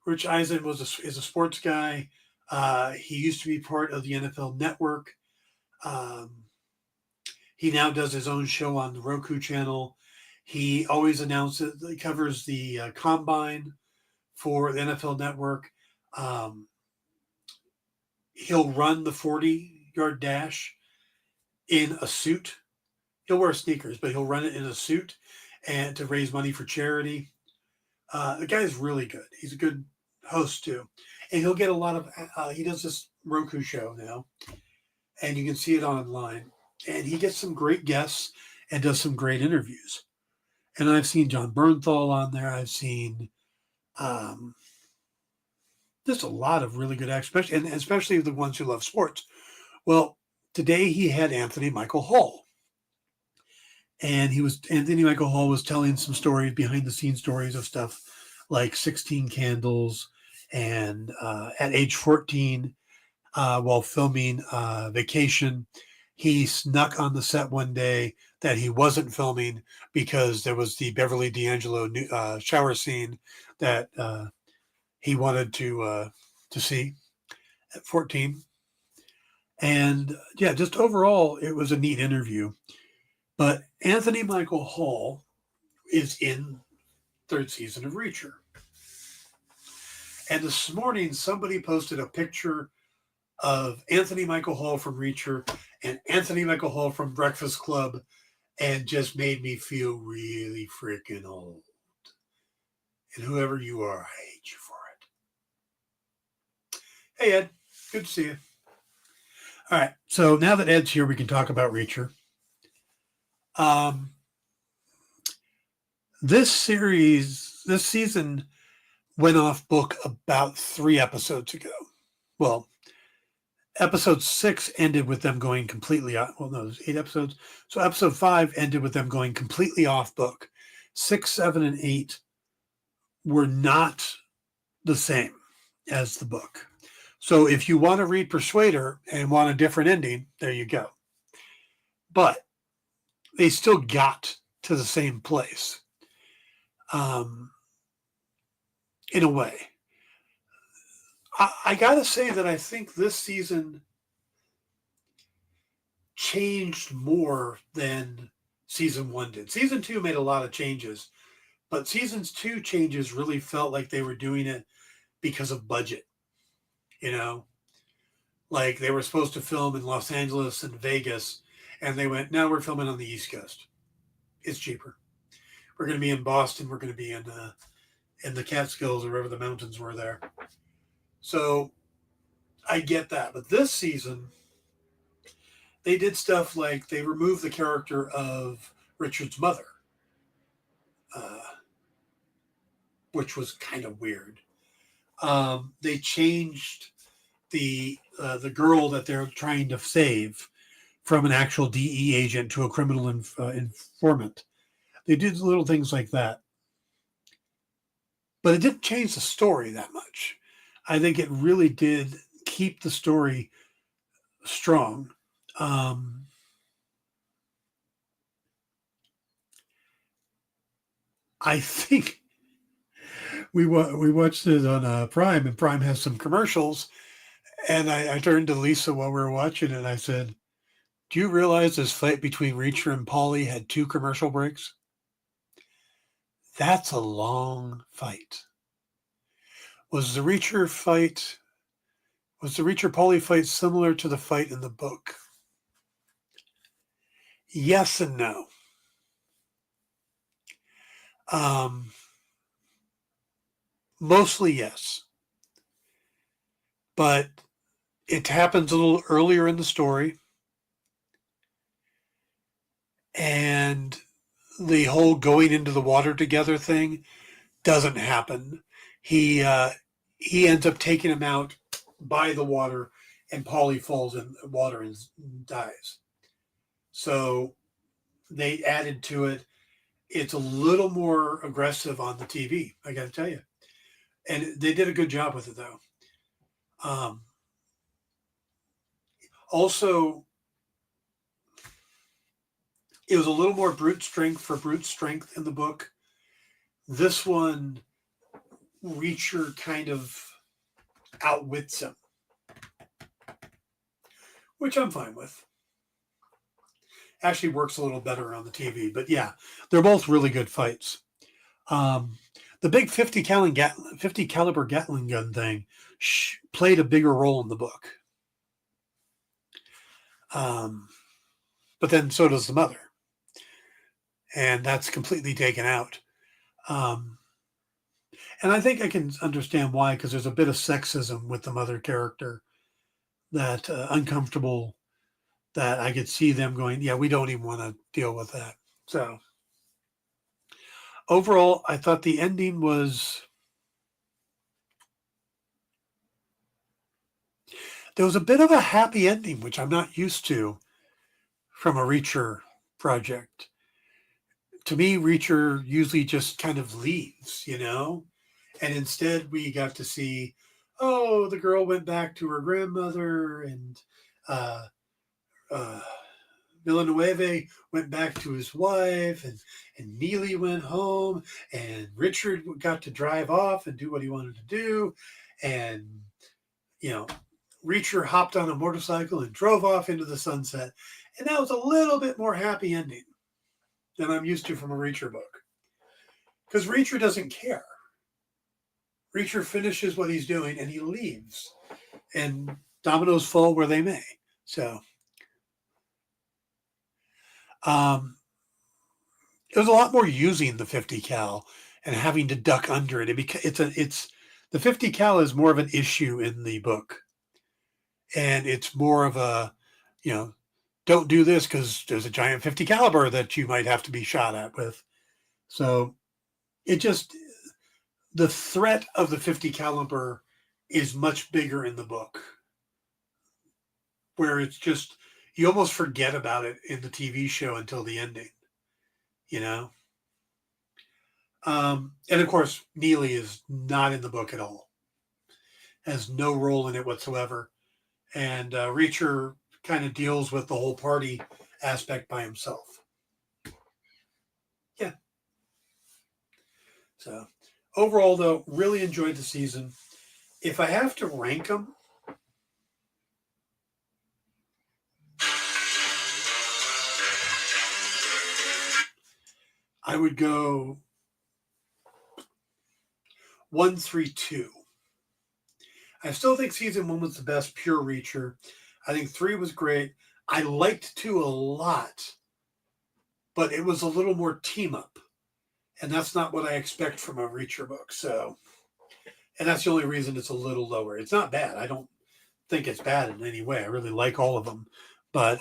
Rich Eisen is a sports guy. He used to be part of the NFL Network. Um, he now does his own show on the Roku channel. He always announces, he covers the combine for the NFL Network. Um, he'll run the 40-yard dash in a suit. He'll wear sneakers, but he'll run it in a suit and to raise money for charity. The guy's really good. He's a good host too, and he'll get a lot of. He does this Roku show now, and you can see it online. And he gets some great guests and does some great interviews. And I've seen John Bernthal on there. I've seen just a lot of really good actors, especially the ones who love sports. Well, today he had Anthony Michael Hall. And Anthony Michael Hall was telling some stories, behind the scenes stories of stuff like 16 Candles and at age 14, while filming Vacation, he snuck on the set one day that he wasn't filming because there was the Beverly D'Angelo shower scene that he wanted to see at 14. And yeah, just overall, it was a neat interview. But Anthony Michael Hall is in third season of Reacher. And this morning, somebody posted a picture of Anthony Michael Hall from Reacher and Anthony Michael Hall from Breakfast Club, and just made me feel really freaking old. And whoever you are, I hate you for it. Hey, Ed. Good to see you. All right. So now that Ed's here, we can talk about Reacher. This season went off book about 3 episodes ago. Well, episode 6 ended with them going completely off. Well, no, there's 8 episodes. So episode 5 ended with them going completely off book. 6, 7, and 8 were not the same as the book. So if you want to read Persuader and want a different ending, there you go. But they still got to the same place. In a way. I got to say that I think this season changed more than season 1 did. Season 2 made a lot of changes, but season's 2 changes really felt like they were doing it because of budget. You know, like they were supposed to film in Los Angeles and Vegas, and they went, no, we're filming on the East Coast. It's cheaper. We're going to be in Boston. We're going to be in the Catskills or wherever the mountains were there. So I get that. But this season, they did stuff like they removed the character of Richard's mother, which was kind of weird. They changed the girl that they're trying to save from an actual DE agent to a criminal informant. They did little things like that. But it didn't change the story that much. I think it really did keep the story strong. I think we watched it on Prime, and Prime has some commercials. And I turned to Lisa while we were watching it, and I said, do you realize this fight between Reacher and Paulie had 2 commercial breaks? That's a long fight. Was the Reacher Paulie fight similar to the fight in the book? Yes and no. Mostly yes. But it happens a little earlier in the story. And the whole going into the water together thing doesn't happen. He he ends up taking him out by the water, and Paulie falls in the water and dies. So they added to it. It's a little more aggressive on the TV, I got to tell you, and they did a good job with it though. Um, Also, it was a little more brute strength for brute strength in the book. This one, Reacher kind of outwits him, which I'm fine with. Actually works a little better on the TV, but yeah, they're both really good fights. Um, the big 50 caliber Gatling gun thing played a bigger role in the book. Um, but then so does the mother, and that's completely taken out. Um, and I think I can understand why, because there's a bit of sexism with the mother character that uncomfortable that I could see them going, yeah, we don't even want to deal with that. So overall, I thought the ending was, there was a bit of a happy ending, which I'm not used to from a Reacher project. To me, Reacher usually just kind of leaves, you know? And instead, we got to see, oh, the girl went back to her grandmother, and uh, uh, Villanueva went back to his wife, and Neely went home, and Richard got to drive off and do what he wanted to do. And, you know, Reacher hopped on a motorcycle and drove off into the sunset. And that was a little bit more happy ending than I'm used to from a Reacher book. Because Reacher doesn't care. Reacher finishes what he's doing and he leaves. And dominoes fall where they may. So, there's a lot more using the 50 cal and having to duck under it. It's the 50 cal is more of an issue in the book, and it's more of a, you know, don't do this because there's a giant 50 caliber that you might have to be shot at with. So it just, the threat of the 50 caliber is much bigger in the book, where it's just, you almost forget about it in the TV show until the ending, you know? And of course, Neely is not in the book at all, has no role in it whatsoever. And Reacher kind of deals with the whole party aspect by himself. Yeah. So overall, though, really enjoyed the season. If I have to rank them, I would go 1, 3, 2. I still think season 1 was the best pure Reacher. I think 3 was great. I liked 2 a lot, but it was a little more team up. And that's not what I expect from a Reacher book. So, and that's the only reason it's a little lower. It's not bad. I don't think it's bad in any way. I really like all of them. But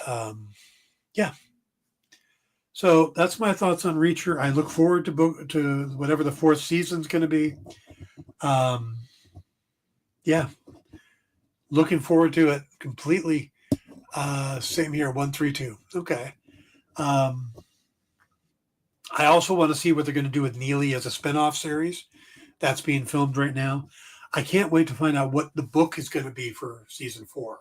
yeah. So that's my thoughts on Reacher. I look forward to whatever the 4th season's going to be. Yeah, looking forward to it completely. Same here, 1, 3, 2. Okay. I also want to see what they're going to do with Neely as a spinoff series. That's being filmed right now. I can't wait to find out what the book is going to be for season 4.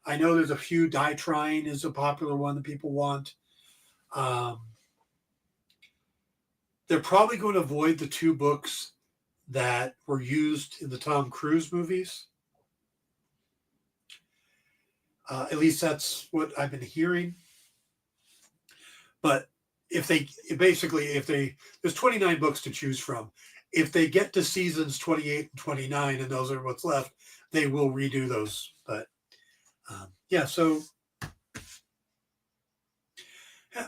I know there's a few. Die Trying is a popular one that people want. They're probably going to avoid the 2 books that were used in the Tom Cruise movies. At least that's what I've been hearing. But if there's 29 books to choose from. If they get to seasons 28 and 29, and those are what's left, they will redo those. But yeah, so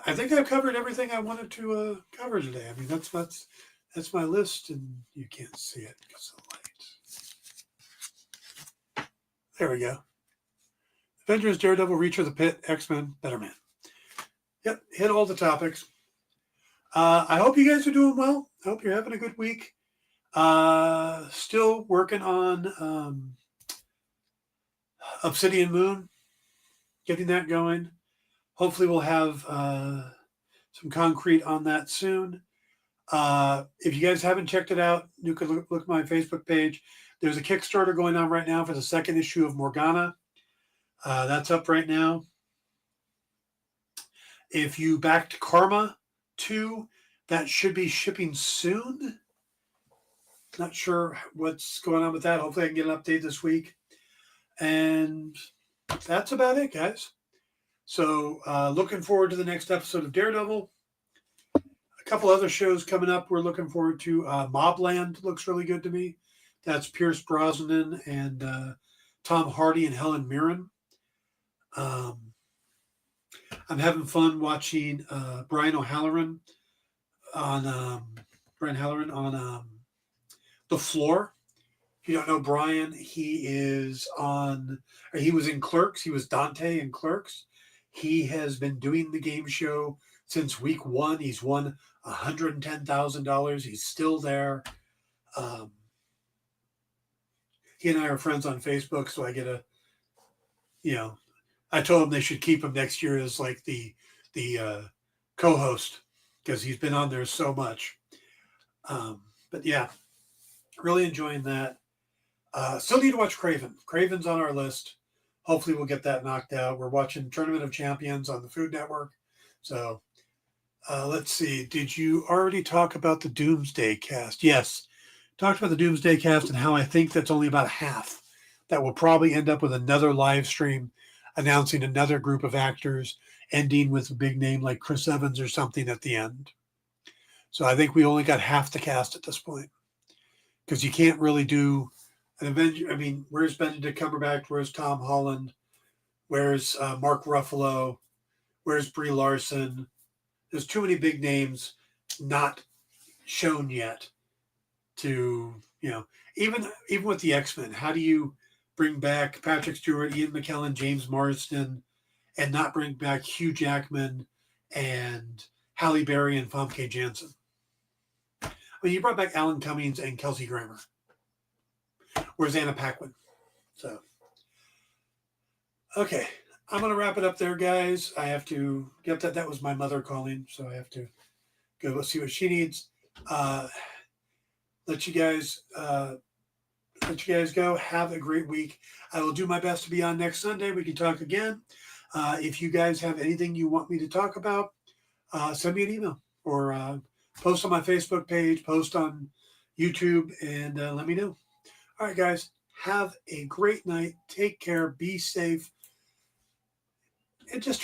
I think I've covered everything I wanted to cover today. I mean, that's my list, and you can't see it because of the light. There we go. Avengers, Daredevil, Reacher, the Pitt, X-Men, Better Man. Yep, hit all the topics. I hope you guys are doing well. I hope you're having a good week. Still working on Obsidian Moon, getting that going. Hopefully, we'll have some concrete on that soon. If you guys haven't checked it out, you could look at my Facebook page. There's a Kickstarter going on right now for the second issue of Morgana. That's up right now. If you backed Karma 2, that should be shipping soon. Not sure what's going on with that. Hopefully I can get an update this week. And that's about it, guys. So looking forward to the next episode of Daredevil. A couple other shows coming up we're looking forward to. Mobland looks really good to me. That's Pierce Brosnan and Tom Hardy and Helen Mirren. I'm having fun watching Brian O'Halloran on The Floor. If you don't know Brian, he was in Clerks. He was Dante in Clerks. He has been doing the game show since week 1. He's won $110,000. He's still there. He and I are friends on Facebook, so I get I told him they should keep him next year as like the co-host because he's been on there so much. But yeah, really enjoying that. Still need to watch Craven. Craven's on our list. Hopefully we'll get that knocked out. We're watching Tournament of Champions on the Food Network. So let's see. Did you already talk about the Doomsday Cast? Yes. Talked about the Doomsday Cast and how I think that's only about half. That will probably end up with another live stream announcing another group of actors, ending with a big name like Chris Evans or something at the end. So I think we only got half the cast at this point. Because you can't really do an Avenger. I mean, where's Benedict Cumberbatch? Where's Tom Holland? Where's Mark Ruffalo? Where's Brie Larson? There's too many big names not shown yet to, even with the X-Men, how do you bring back Patrick Stewart, Ian McKellen, James Marsden, and not bring back Hugh Jackman and Halle Berry and Famke Janssen? I mean, you brought back Alan Cummings and Kelsey Grammer. Where's Anna Paquin? So, okay. I'm going to wrap it up there, guys. I have to get that. That was my mother calling, so I have to go see what she needs. Let you guys go. Have a great week. I will do my best to be on next Sunday. We can talk again. If you guys have anything you want me to talk about, send me an email or post on my Facebook page, post on YouTube, and let me know. All right, guys. Have a great night. Take care. Be safe. And just